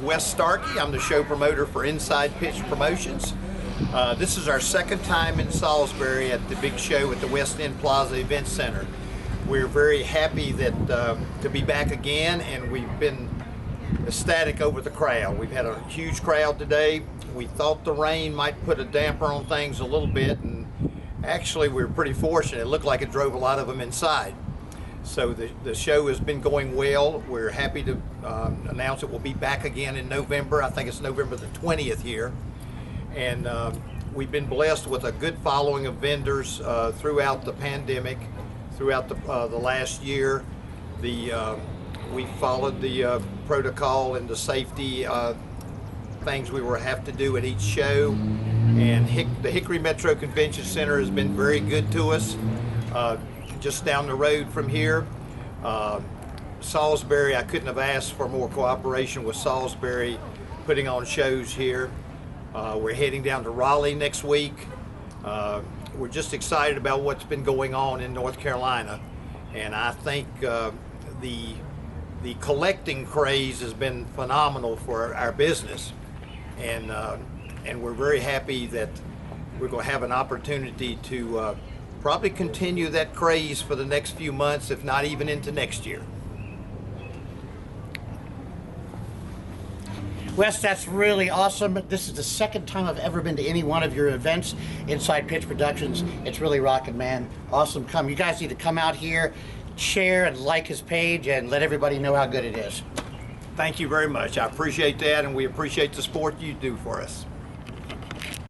Wes Starkey. I'm the show promoter for Inside Pitch Promotions. This is our second time in Salisbury at the big show at the West End Plaza Event Center. We're very happy that to be back again, and we've been ecstatic over the crowd. We've had a huge crowd today. We thought the rain might put a damper on things a little bit, and actually we were pretty fortunate. It looked like it drove a lot of them inside. So the show has been going well. We're happy to announce it will be back again in November. I think it's November the 20th here. And we've been blessed with a good following of vendors throughout the pandemic, throughout the last year. We followed the protocol and the safety things we have to do at each show. And the Hickory Metro Convention Center has been very good to us. Just down the road from here. Salisbury, I couldn't have asked for more cooperation with Salisbury putting on shows here. We're heading down to Raleigh next week. We're just excited about what's been going on in North Carolina, and I think the collecting craze has been phenomenal for our business, and we're very happy that we're going to have an opportunity to probably continue that craze for the next few months, if not even into next year. Wes, that's really awesome. This is the second time I've ever been to any one of your events, Inside Pitch Productions. It's really rocking, man. Awesome. You guys need to come out here, share and like his page, and let everybody know how good it is. Thank you very much. I appreciate that, and we appreciate the support you do for us.